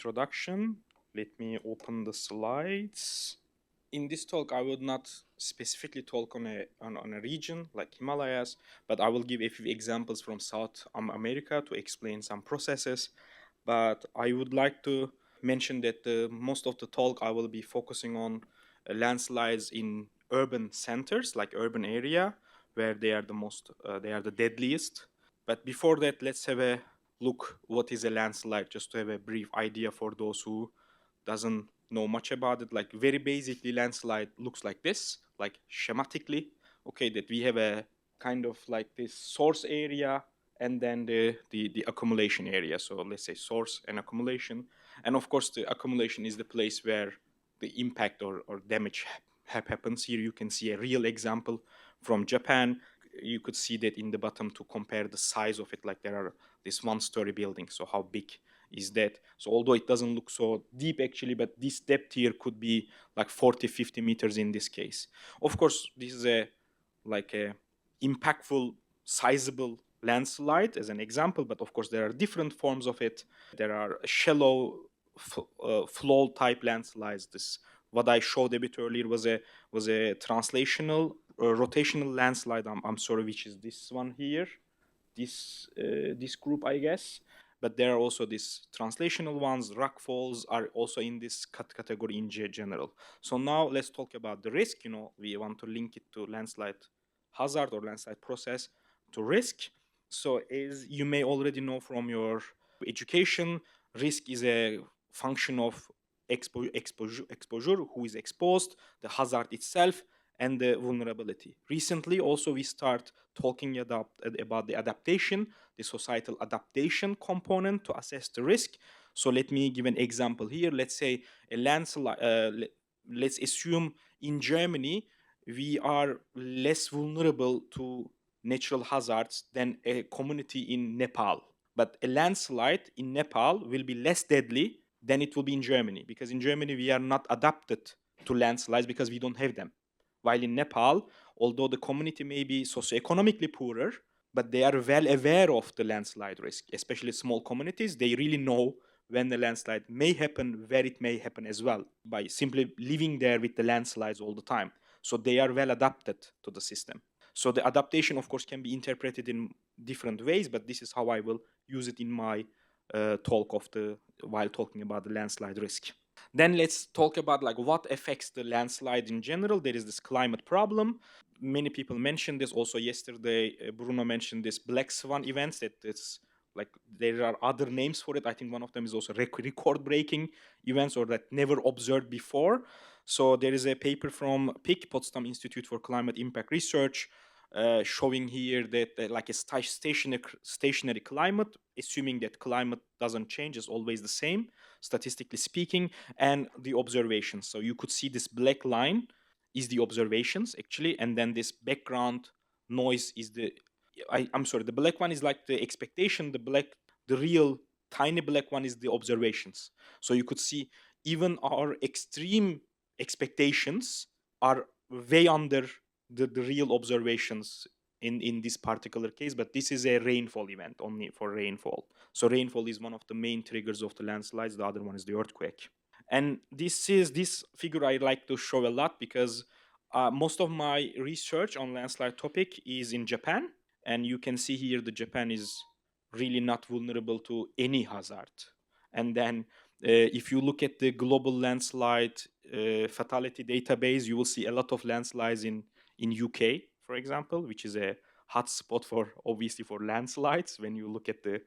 introduction. Let me open the slides. In this talk, I would not specifically talk on a region like Himalayas, but I will give a few examples from South America to explain some processes. But I would like to mention that most of the talk I will be focusing on landslides in urban centers, like urban area, where they are the deadliest. But before that, let's have a look what is a landslide, just to have a brief idea for those who doesn't know much about it. Like very basically, landslide looks like this, like schematically. Okay, that we have a kind of like this source area and then the accumulation area. So let's say source and accumulation. And of course, the accumulation is the place where the impact or damage happens. Here you can see a real example from Japan. You could see that in the bottom to compare the size of it, like there are this one-story building. So how big is that? So although it doesn't look so deep actually, but this depth here could be like 40, 50 meters in this case. Of course, this is a impactful, sizable landslide as an example, but of course there are different forms of it. There are shallow flow type landslides. This what I showed a bit earlier was a translational rotational landslide. I'm sorry, which is this one here, this group, I guess. But there are also these translational ones. Rock falls are also in this category in general. So now let's talk about the risk. We want to link it to landslide hazard or landslide process to risk. So as you may already know from your education, risk is a function of exposure, who is exposed, the hazard itself, and the vulnerability. Recently, also, we start talking about the adaptation, the societal adaptation component to assess the risk. So let me give an example here. Let's say a landslide, let's assume in Germany, we are less vulnerable to natural hazards than a community in Nepal. But a landslide in Nepal will be less deadly than it will be in Germany, because in Germany we are not adapted to landslides because we don't have them. While in Nepal, although the community may be socioeconomically poorer, but they are well aware of the landslide risk, especially small communities. They really know when the landslide may happen, where it may happen as well, by simply living there with the landslides all the time. So they are well adapted to the system. So the adaptation, of course, can be interpreted in different ways, but this is how I will use it in my talk while talking about the landslide risk. Then let's talk about like what affects the landslide in general. There is this climate problem. Many people mentioned this also yesterday. Bruno mentioned this black swan events. That it's like there are other names for it. I think one of them is also record-breaking events, or that never observed before. So there is a paper from PIC, Potsdam Institute for Climate Impact Research, showing here that like a stationary climate, assuming that climate doesn't change, is always the same, statistically speaking, and the observations. So you could see this black line is the observations actually, and then this background noise is the black one is like the expectation, the real tiny black one is the observations. So you could see even our extreme expectations are way under the real observations in this particular case, but this is a rainfall event, only for rainfall. So rainfall is one of the main triggers of the landslides. The other one is the earthquake. And this figure I like to show a lot because most of my research on landslide topic is in Japan. And you can see here the Japan is really not vulnerable to any hazard. And then if you look at the global landslide fatality database, you will see a lot of landslides in UK, for example, which is a hot spot obviously for landslides when you look at the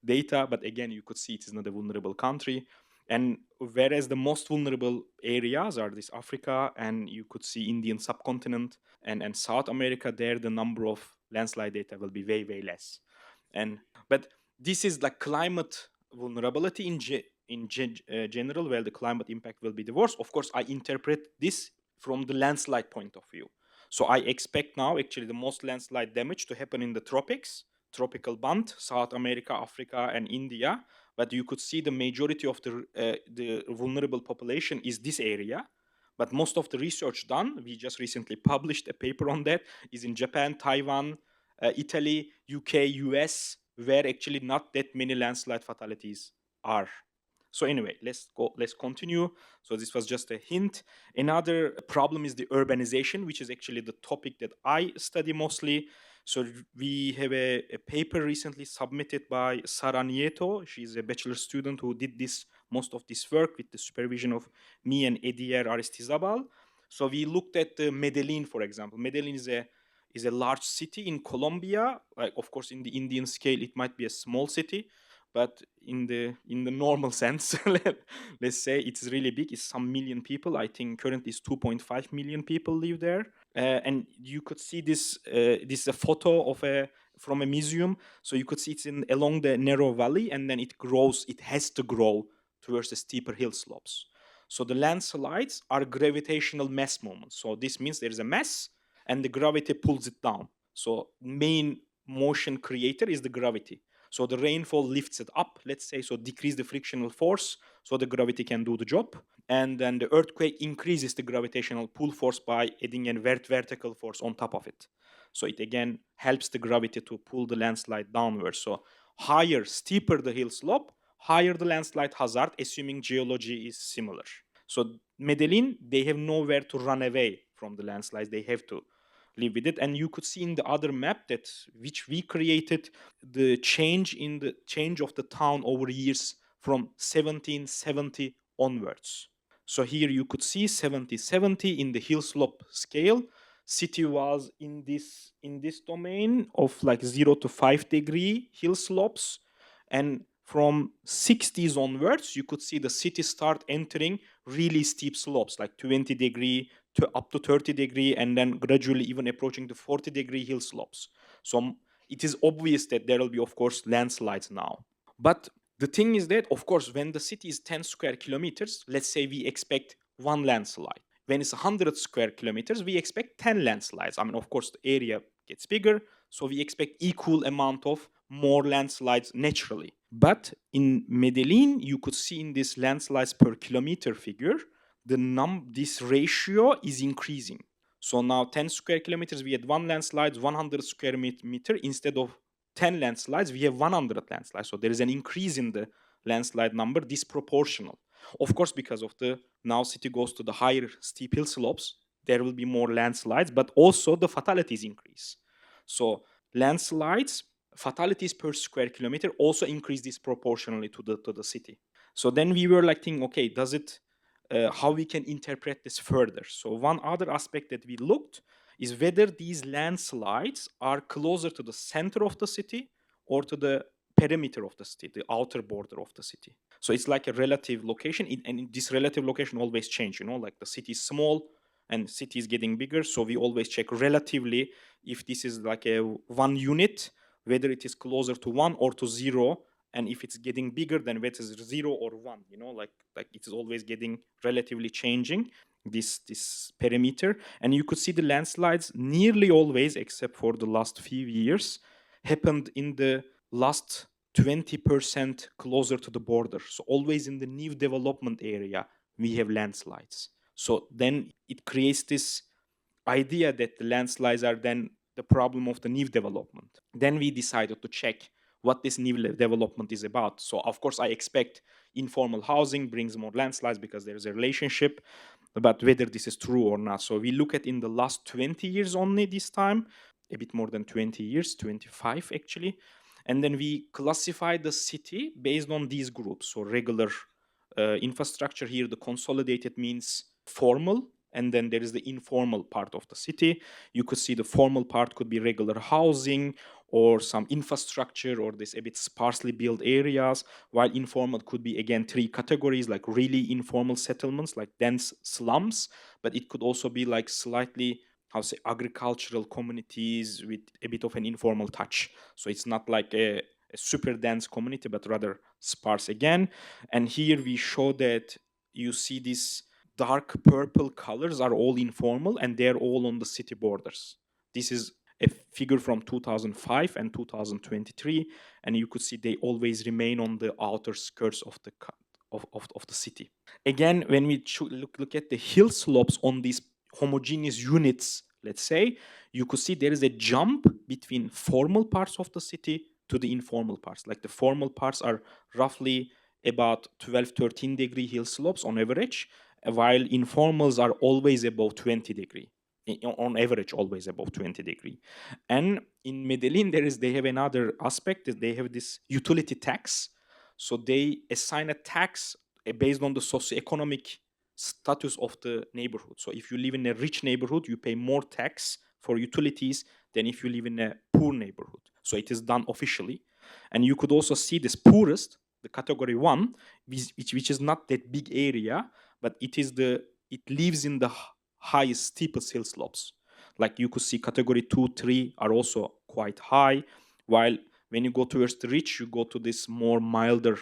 data. But again, you could see it is not a vulnerable country. And whereas the most vulnerable areas are this Africa, and you could see Indian subcontinent and South America, there the number of landslide data will be way, way less. But this is like climate vulnerability in general, where the climate impact will be the worst. Of course, I interpret this from the landslide point of view. So I expect now actually the most landslide damage to happen in the tropics, tropical band, South America, Africa, and India. But you could see the majority of the vulnerable population is this area. But most of the research done, we just recently published a paper on that, is in Japan, Taiwan, Italy, UK, US, where actually not that many landslide fatalities are. So anyway, let's continue. So this was just a hint. Another problem is the urbanization, which is actually the topic that I study mostly. So we have a paper recently submitted by Sara Nieto. She's a bachelor student who did most of this work with the supervision of me and Edier Aristizabal. So we looked at Medellin, for example. Medellin is a large city in Colombia. Like, of course, in the Indian scale, it might be a small city, but in the normal sense, let's say it's really big. It's some million people. I think currently it's 2.5 million people live there. And you could see this. This is a photo of from a museum. So you could see it's along the narrow valley, and then it grows. It has to grow towards the steeper hill slopes. So the landslides are gravitational mass moments. So this means there is a mass, and the gravity pulls it down. So main motion creator is the gravity. So the rainfall lifts it up, let's say, so decrease the frictional force, so the gravity can do the job. And then the earthquake increases the gravitational pull force by adding a vertical force on top of it. So it again helps the gravity to pull the landslide downwards. So higher, steeper the hill slope, higher the landslide hazard, assuming geology is similar. So Medellin, they have nowhere to run away from the landslides. They have to live with it. And you could see in the other map that which we created, the change of the town over years from 1770 onwards. So here you could see 7070 in the hill slope scale. City was in this domain of like 0 to 5 degree hill slopes, and from 60s onwards you could see the city start entering really steep slopes like 20 degree to up to 30 degree, and then gradually even approaching the 40 degree hill slopes. So it is obvious that there will be, of course, landslides now. But the thing is that, of course, when the city is 10 square kilometers, let's say we expect one landslide. When it's 100 square kilometers, we expect 10 landslides. I mean, of course, the area gets bigger, so we expect equal amount of more landslides naturally. But in Medellin, you could see in this landslides per kilometer figure, this ratio is increasing. So now 10 square kilometers, we had one landslide, 100 square meter. Instead of 10 landslides, we have 100 landslides. So there is an increase in the landslide number, disproportional. Of course, because of the now city goes to the higher steep hill slopes, there will be more landslides, but also the fatalities increase. So landslides, fatalities per square kilometer also increase disproportionately to the city. So then we were like thinking, okay, does it how we can interpret this further. So one other aspect that we looked is whether these landslides are closer to the center of the city or to the perimeter of the city, the outer border of the city. So it's like a relative location, and this relative location always change, like the city is small and city is getting bigger. So we always check relatively if this is like a 1 unit, whether it is closer to 1 or to 0, and if it's getting bigger, then whether it's 0 or 1, like it is always getting relatively changing this perimeter. And you could see the landslides nearly always, except for the last few years, happened in the last 20% closer to the border. So always in the new development area we have landslides. So then it creates this idea that the landslides are then the problem of the new development. Then we decided to check what this new development is about. So of course I expect informal housing brings more landslides because there is a relationship, but whether this is true or not. So we look at in the last 20 years only this time, a bit more than 20 years, 25 actually. And then we classify the city based on these groups. So regular infrastructure here, the consolidated means formal, and then there is the informal part of the city. You could see the formal part could be regular housing or some infrastructure or this a bit sparsely built areas, while informal could be again 3 categories, like really informal settlements like dense slums, but it could also be like slightly agricultural communities with a bit of an informal touch. So it's not like a super dense community, but rather sparse again. And here we show that you see these dark purple colors are all informal, and they're all on the city borders. This is a figure from 2005 and 2023, and you could see they always remain on the outer skirts of the city. Again, when we look at the hill slopes on these homogeneous units, let's say, you could see there is a jump between formal parts of the city to the informal parts. Like the formal parts are roughly about 12-13 degree hill slopes on average, while informals are always above 20 degree. On average, always above 20 degree. And in Medellin, they have another aspect, that they have this utility tax. So they assign a tax based on the socioeconomic status of the neighborhood. So if you live in a rich neighborhood, you pay more tax for utilities than if you live in a poor neighborhood. So it is done officially. And you could also see this poorest, the category 1, which is not that big area, but it lives in the highest, steepest hill slopes. Like you could see category 2, 3 are also quite high, while when you go towards the rich, you go to this more milder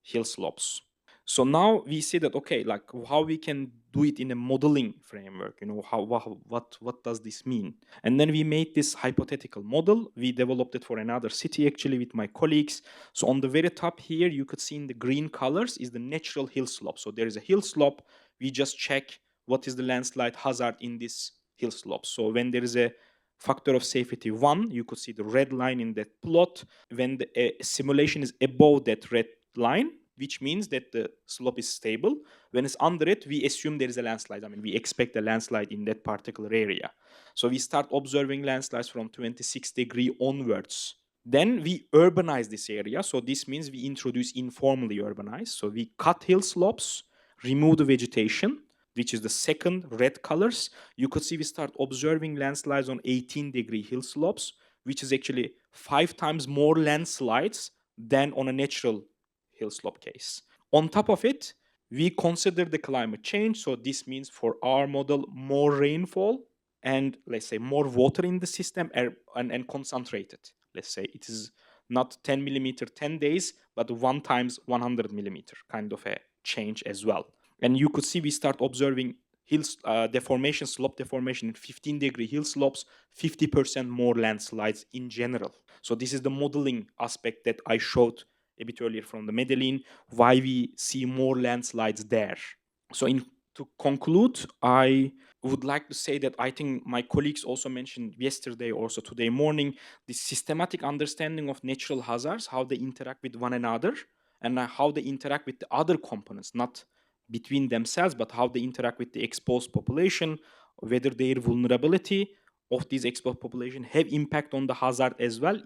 hill slopes. So now we see that, okay, like how we can do it in a modeling framework, what does this mean? And then we made this hypothetical model. We developed it for another city actually with my colleagues. So on the very top here, you could see in the green colors is the natural hill slope. So there is a hill slope. We just check what is the landslide hazard in this hill slope. So when there is a factor of safety 1, you could see the red line in that plot. When the simulation is above that red line, which means that the slope is stable. When it's under it, we assume there is a landslide. I mean, we expect a landslide in that particular area. So we start observing landslides from 26 degree onwards. Then we urbanize this area. So this means we introduce informally urbanize. So we cut hill slopes, remove the vegetation, which is the second red colors. You could see we start observing landslides on 18 degree hill slopes, which is actually 5 times more landslides than on a natural hill slope case. On top of it, we consider the climate change. So this means for our model, more rainfall and let's say more water in the system and concentrated. Let's say it is not 10 millimeter 10 days, but 1 times 100 millimeter kind of a change as well. And you could see we start observing hills deformation, slope deformation in 15 degree hill slopes, 50% more landslides in general. So this is the modeling aspect that I showed a bit earlier from the Medellin, why we see more landslides there. So to conclude, I would like to say that I think my colleagues also mentioned yesterday, also today morning, the systematic understanding of natural hazards, how they interact with one another, and how they interact with the other components, not between themselves, but how they interact with the exposed population, whether their vulnerability of these exposed population have impact on the hazard as well,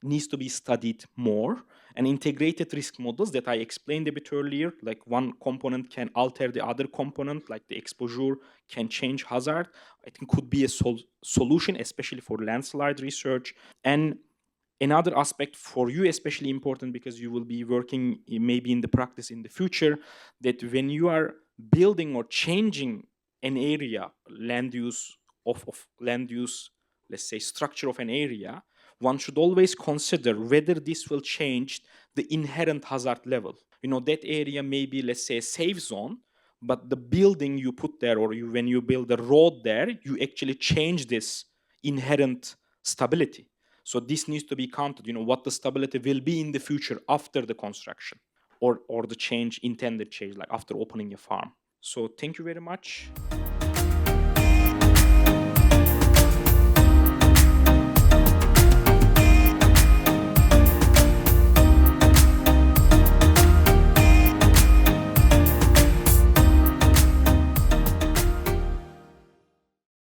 needs to be studied more. And integrated risk models that I explained a bit earlier, like one component can alter the other component, like the exposure can change hazard, I think could be a solution, especially for landslide research. And another aspect for you, especially important because you will be working maybe in the practice in the future, that when you are building or changing an area, land use, let's say structure of an area, one should always consider whether this will change the inherent hazard level. That area may be, let's say, a safe zone, but the building you put there, or when you build a road there, you actually change this inherent stability. So this needs to be counted, what the stability will be in the future after the construction or the intended change, like after opening a farm. So thank you very much.